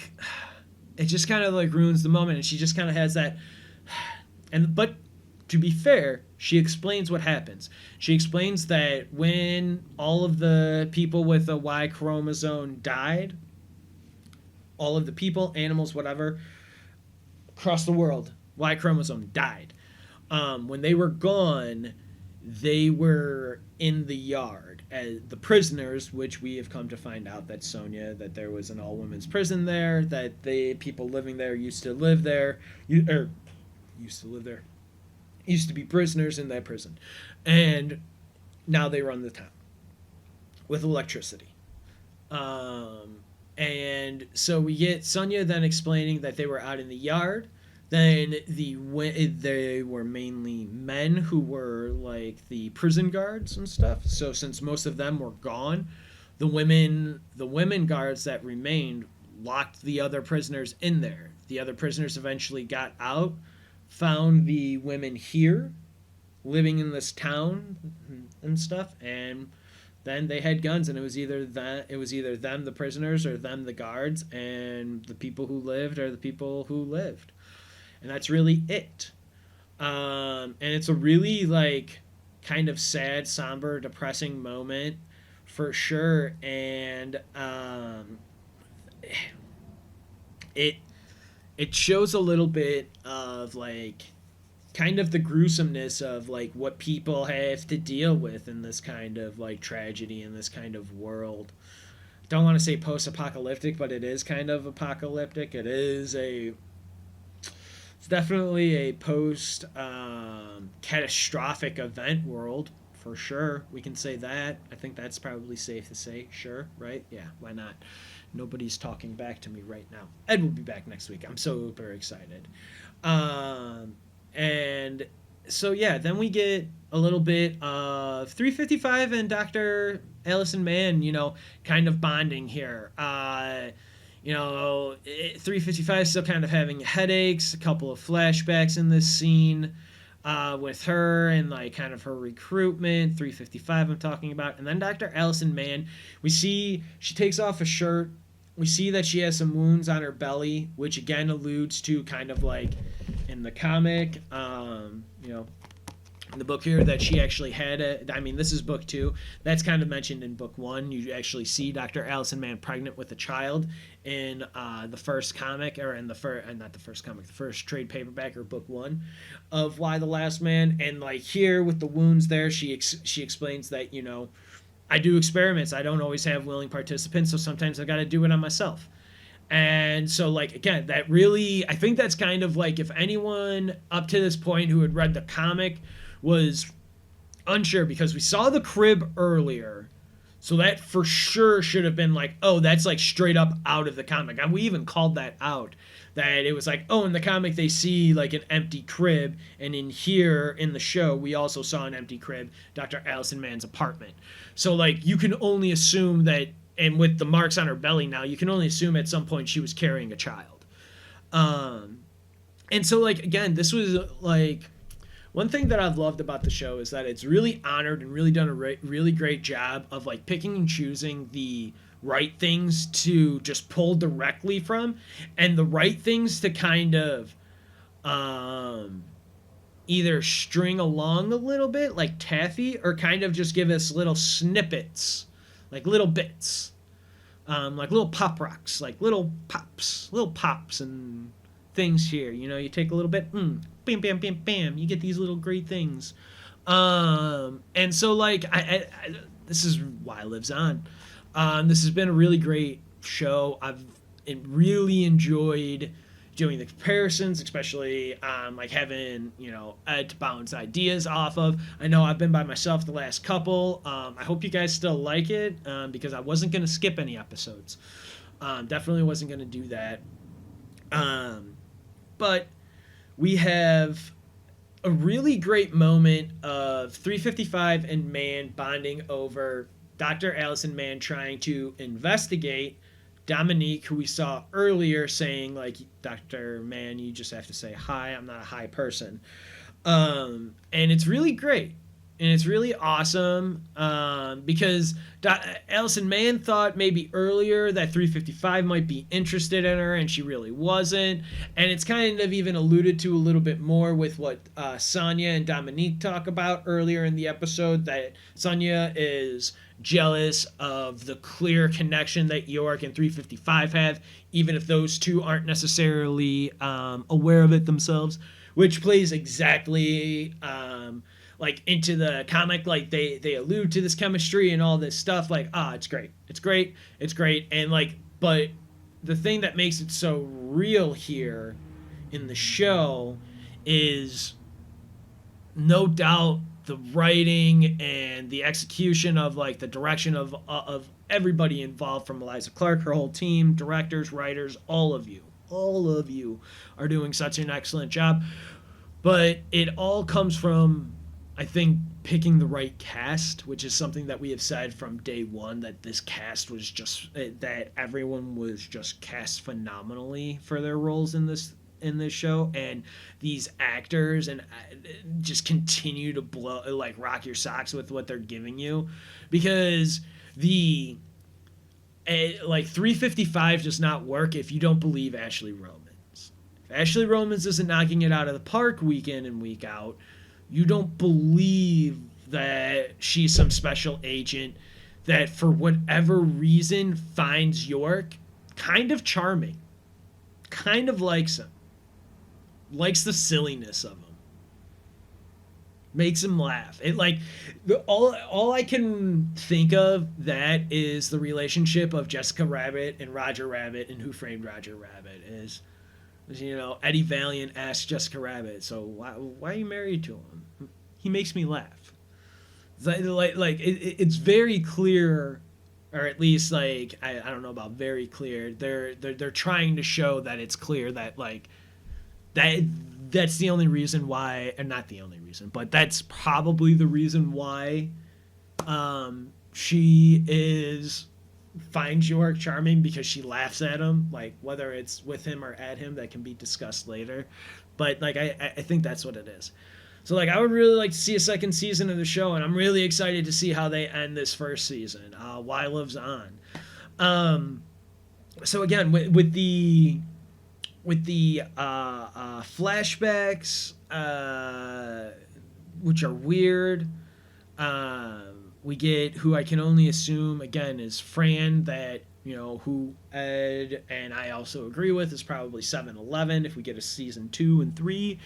it just kind of like ruins the moment, and she just kind of has that. And but to be fair, she explains what happens. She explains that when all of the people with a Y chromosome died, all of the people, animals, whatever, across the world, Y chromosome died. When they were gone, they were in the yard as the prisoners, which we have come to find out that Sonia, that there was an all women's prison there, that the people living there used to live there, used to live there, used to be prisoners in that prison, and now they run the town with electricity. And so we get Sonia then explaining that they were out in the yard. Then they were mainly men who were like the prison guards and stuff. So since most of them were gone, the women guards that remained locked the other prisoners in there. The other prisoners eventually got out, found the women here, living in this town and stuff, and then they had guns, and it was either them, the prisoners, or them, the guards, and the people who lived are the people who lived, and that's really it. And it's a really like kind of sad, somber, depressing moment for sure, and it it shows a little bit of like kind of the gruesomeness of like what people have to deal with in this kind of like tragedy in this kind of world. Don't want to say post-apocalyptic, but it is kind of apocalyptic. It's definitely a post catastrophic event world for sure. We can say that. I think that's probably safe to say. Sure, right? Yeah, why not? Nobody's talking back to me right now. Ed will be back next week. I'm super excited. Um, and so yeah, then we get a little bit of 355 and Dr. Allison Mann, kind of bonding here. 355 still kind of having headaches, a couple of flashbacks in this scene with her and like kind of her recruitment. 355 I'm talking about. And then Dr. Allison Mann, we see she takes off a shirt. We see that she has some wounds on her belly, which again alludes to kind of like in the comic, in the book here, that she actually had this is book 2. That's kind of mentioned in book 1. You actually see Dr. Allison Mann pregnant with a child in the first comic, or in the first, not the first comic, the first trade paperback, or book 1 of Why the Last Man. And like here with the wounds there, she explains that, I do experiments. I don't always have willing participants, so sometimes I got to do it on myself. And so, like, again, that really, I think that's kind of like if anyone up to this point who had read the comic was unsure, because we saw the crib earlier. So that for sure should have been like, oh, that's like straight up out of the comic. And we even called that out. That it was like, oh, in the comic they see like an empty crib. And in here, in the show, we also saw an empty crib, Dr. Allison Mann's apartment. So, like, you can only assume that, and with the marks on her belly now, you can only assume at some point she was carrying a child. And so, like, again, this was like, one thing that I've loved about the show is that it's really honored and really done a really great job of like picking and choosing the right things to just pull directly from, and the right things to kind of either string along a little bit like taffy, or kind of just give us little snippets, like little bits, like little pop rocks, like little pops and things here. You take a little bit, bam, bam, bam, bam. You get these little great things. And so, like, I this is why lives on. This has been a really great show. I've really enjoyed doing the comparisons, especially like having Ed to bounce ideas off of. I know I've been by myself the last couple. I hope you guys still like it, because I wasn't gonna skip any episodes. Definitely wasn't gonna do that. But we have a really great moment of 355 and Mann bonding over Dr. Allison Mann trying to investigate Dominique, who we saw earlier saying, like, Dr. Mann, you just have to say hi. I'm not a high person. And it's really great. and it's really awesome because Allison Mann thought maybe earlier that 355 might be interested in her, and she really wasn't. And it's kind of even alluded to a little bit more with what Sonya and Dominique talk about earlier in the episode, that Sonya is jealous of the clear connection that York and 355 have, even if those two aren't necessarily aware of it themselves, which plays exactly like into the comic. Like they allude to this chemistry and all this stuff, like it's great, and like, but the thing that makes it so real here in the show is no doubt the writing and the execution of like the direction of everybody involved, from Eliza Clark, her whole team, directors, writers, all of you are doing such an excellent job. But it all comes from, I think, picking the right cast, which is something that we have said from day one, that this cast was just, that everyone was just cast phenomenally for their roles in this show, and these actors and just continue to blow, like, rock your socks with what they're giving you, because the like 355 does not work if you don't believe Ashley Romans. If Ashley Romans isn't knocking it out of the park week in and week out, you don't believe that she's some special agent that for whatever reason finds York kind of charming, kind of likes him, likes the silliness of him, makes him laugh. It, like, all I can think of that is the relationship of Jessica Rabbit and Roger Rabbit and Who Framed Roger Rabbit is, you know, Eddie Valiant asked Jessica Rabbit, so why are you married to him? He makes me laugh. It's very clear, or at least, like, I don't know about very clear. They're trying to show that it's clear that, like, that's the only reason why, and not the only reason, but that's probably the reason why she finds York charming, because she laughs at him, like, whether it's with him or at him, that can be discussed later. But, like, I think that's what it is. So, like, I would really like to see a second season of the show, and I'm really excited to see how they end this first season. Why Lives On. So again, with the flashbacks, which are weird, we get who I can only assume, again, is Fran, that, you know, who Ed and I also agree with is probably 7-Eleven if we get a season 2 and 3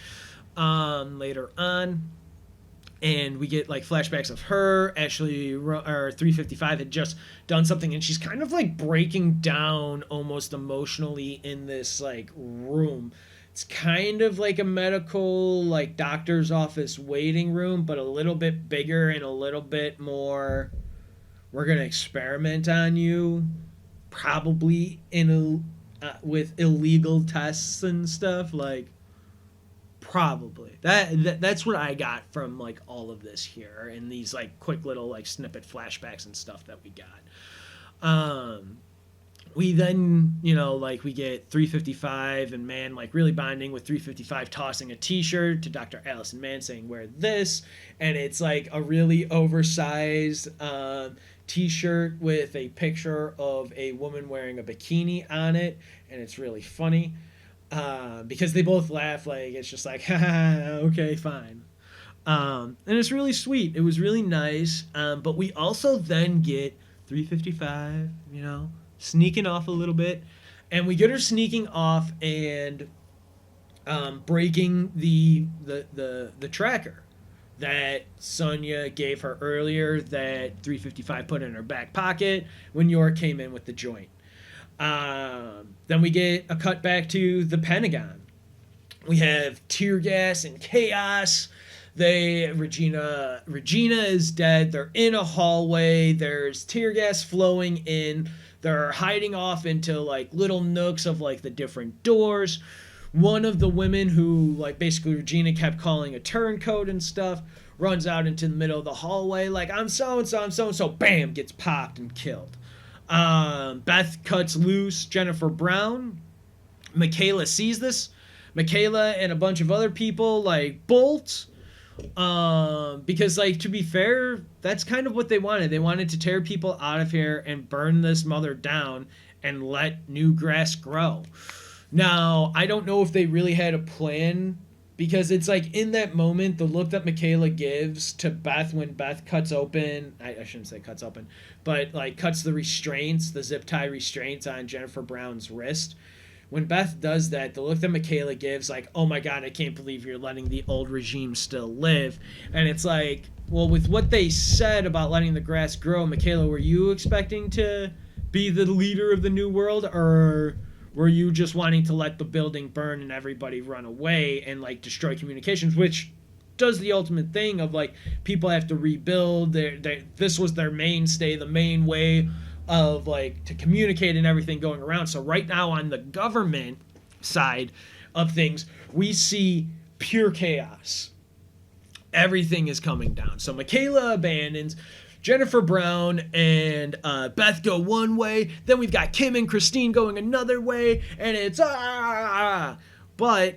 later on. And we get, like, flashbacks of her. Ashley, or 355 had just done something, and she's kind of, like, breaking down almost emotionally in this, like, room. It's kind of like a medical, like, doctor's office waiting room, but a little bit bigger and a little bit more, we're going to experiment on you, probably with illegal tests and stuff, like, probably. That's what I got from, like, all of this here, and these, like, quick little, like, snippet flashbacks and stuff that we got. We then, you know, like, we get 355 and Mann, like, really bonding with 355, tossing a t-shirt to Dr. Allison Mann saying, wear this, and it's, like, a really oversized t-shirt with a picture of a woman wearing a bikini on it, and it's really funny. Because they both laugh, like, it's just like, haha, okay, fine. And it's really sweet. It was really nice. But we also then get 355, you know, sneaking off a little bit. And we get her sneaking off and breaking the tracker that Sonya gave her earlier, that 355 put in her back pocket when York came in with the joint. Then we get a cut back to the Pentagon. We have tear gas and chaos. Regina is dead. They're in a hallway. There's tear gas flowing in. They're hiding off into, like, little nooks of, like, the different doors. One of the women who, like, basically Regina kept calling a turncoat and stuff, runs out into the middle of the hallway, like, I'm so-and-so, I'm so-and-so, bam, gets popped and killed. Beth cuts loose Jennifer Brown. Michaela sees this. Michaela and a bunch of other people, like, bolt. Because like to be fair, that's kind of what they wanted. They wanted to tear people out of here and burn this mother down and let new grass grow. Now, I don't know if they really had a plan because it's like in that moment, the look that Michaela gives to Beth when Beth cuts open, I shouldn't say cuts open, but like cuts the restraints, the zip tie restraints on Jennifer Brown's wrist. When Beth does that, the look that Michaela gives, like, oh my God, I can't believe you're letting the old regime still live. And it's like, well, with what they said about letting the grass grow, Michaela, were you expecting to be the leader of the new world, or were you just wanting to let the building burn and everybody run away and like destroy communications, which does the ultimate thing of like people have to rebuild this was their mainstay, the main way of like to communicate and everything going around. So right now on the government side of things, we see pure chaos. Everything is coming down. So Michaela abandons. Jennifer Brown and Beth go one way. Then we've got Kim and Christine going another way. And it's But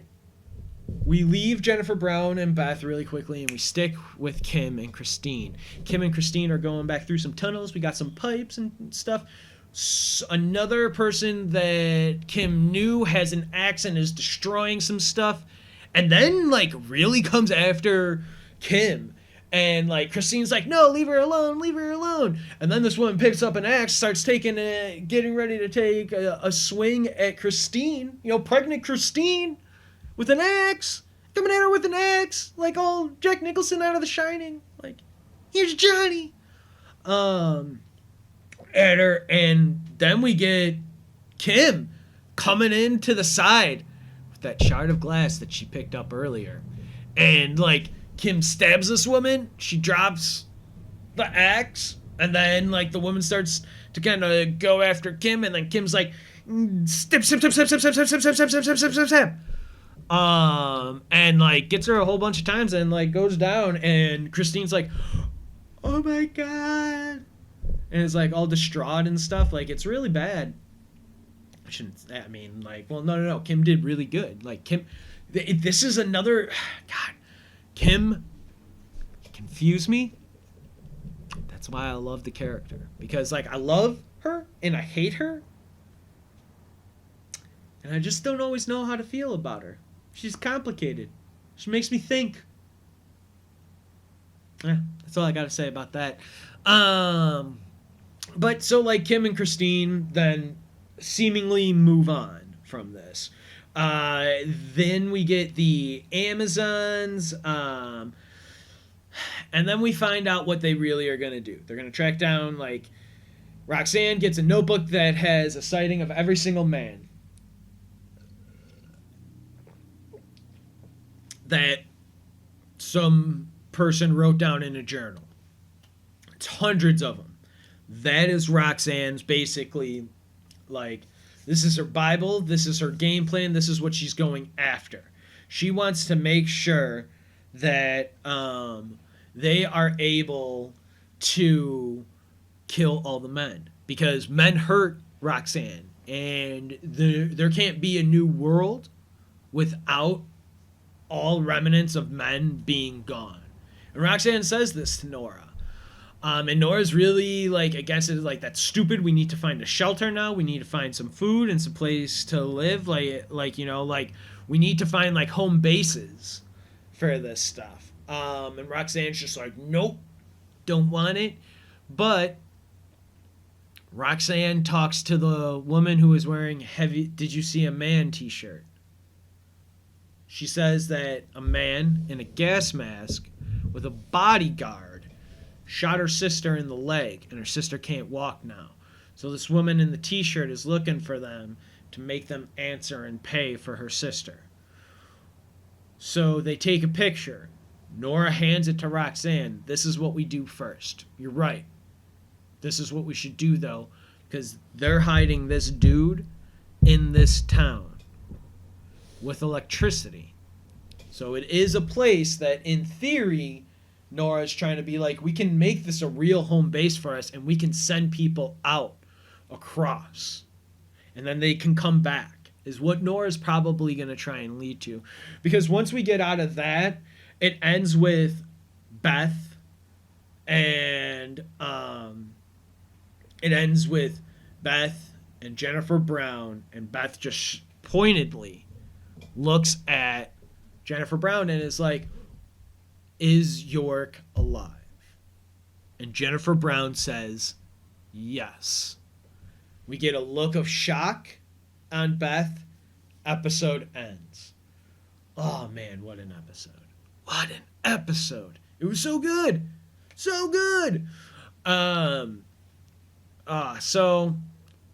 we leave Jennifer Brown and Beth really quickly and we stick with Kim and Christine. Kim and Christine are going back through some tunnels. We got some pipes and stuff. Another person that Kim knew has an axe and is destroying some stuff. And then, like, really comes after Kim. And like Christine's like, no, leave her alone, leave her alone. And then this woman picks up an axe, starts getting ready to take a swing at Christine. You know, pregnant Christine with an axe, coming at her with an axe, like all Jack Nicholson out of The Shining. Like, here's Johnny. At her, and then we get Kim coming in to the side with that shard of glass that she picked up earlier, and like. Kim stabs this woman, she drops the axe, and then like the woman starts to kind of go after Kim, and then Kim's like, step, step, step, step, step, step, step, step, step, step, step, step, step, step. And like gets her a whole bunch of times and like goes down, and Christine's like, oh my God. And it's like all distraught and stuff. Like it's really bad. I mean, like, well, no. Kim did really good. Like Kim, this is another, God. Kim confused me. That's why I love the character. Because, like, I love her and I hate her. And I just don't always know how to feel about her. She's complicated. She makes me think. That's all I got to say about that. But, so, like, Kim and Christine then seemingly move on from this. Then we get the Amazons, and then we find out what they really are going to do. They're going to track down, like, Roxanne gets a notebook that has a sighting of every single man that some person wrote down in a journal. It's hundreds of them. That is Roxanne's basically, like, this is her Bible. This is her game plan. This is what she's going after. She wants to make sure that they are able to kill all the men. Because men hurt Roxanne. And there can't be a new world without all remnants of men being gone. And Roxanne says this to Nora. And Nora's really, like, against it, like, that's stupid. We need to find a shelter now. We need to find some food and some place to live. Like you know, like, we need to find, like, home bases for this stuff. And Roxanne's just like, nope, don't want it. But Roxanne talks to the woman who is wearing heavy, did you see a man t-shirt? She says that a man in a gas mask with a bodyguard shot her sister in the leg, and her sister can't walk now. So this woman in the t-shirt is looking for them to make them answer and pay for her sister. So they take a picture. Nora hands it to Roxanne. This is what we do first. You're right. This is what we should do, though, because they're hiding this dude in this town with electricity. So it is a place that, in theory, Nora's trying to be like, we can make this a real home base for us, and we can send people out across. And then they can come back, is what Nora's probably going to try and lead to. Because once we get out of that, It ends with Beth and it ends with Beth and Jennifer Brown, and Beth just pointedly looks at Jennifer Brown and is like, "Is York alive?" And Jennifer Brown says, "Yes." We get a look of shock on Beth. Episode ends. Oh man, what an episode. What an episode. It was so good. So good. So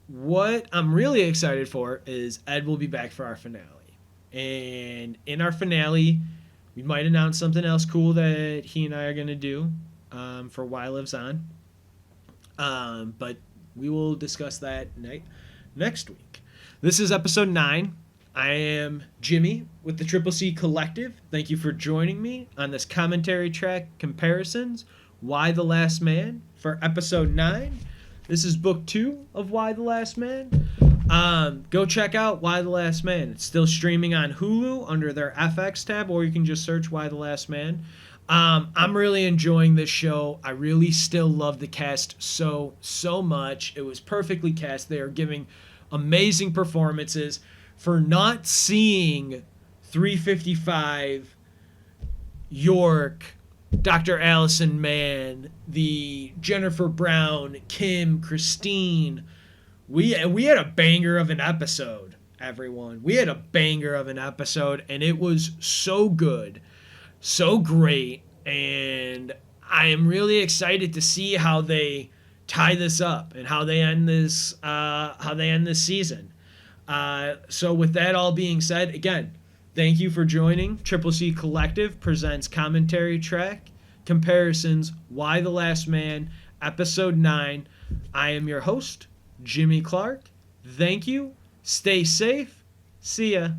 what I'm really excited for is Ed will be back for our finale. And in our finale, we might announce something else cool that he and I are going to do for Why Lives On. But we will discuss that next week. This is episode 9. I am Jimmy with the Triple C Collective. Thank you for joining me on this commentary track comparisons, Why the Last Man, for episode 9. This is book 2 of Why the Last Man. Go check out Why the Last Man. It's still streaming on Hulu under their FX tab, or you can just search Why the Last Man. I'm really enjoying this show. I really still love the cast so much. It was perfectly cast. They are giving amazing performances. For not seeing 355, York, Dr. Allison Mann, the Jennifer Brown, Kim, Christine, we had a banger of an episode, everyone. We had a banger of an episode, and it was so good, so great, and I am really excited to see how they tie this up and how they end this season. So with that all being said, again, thank you for joining. Triple C Collective presents commentary track comparisons, Why the Last Man, episode 9. I am your host, Jimmy Clark. Thank you. Stay safe. See ya.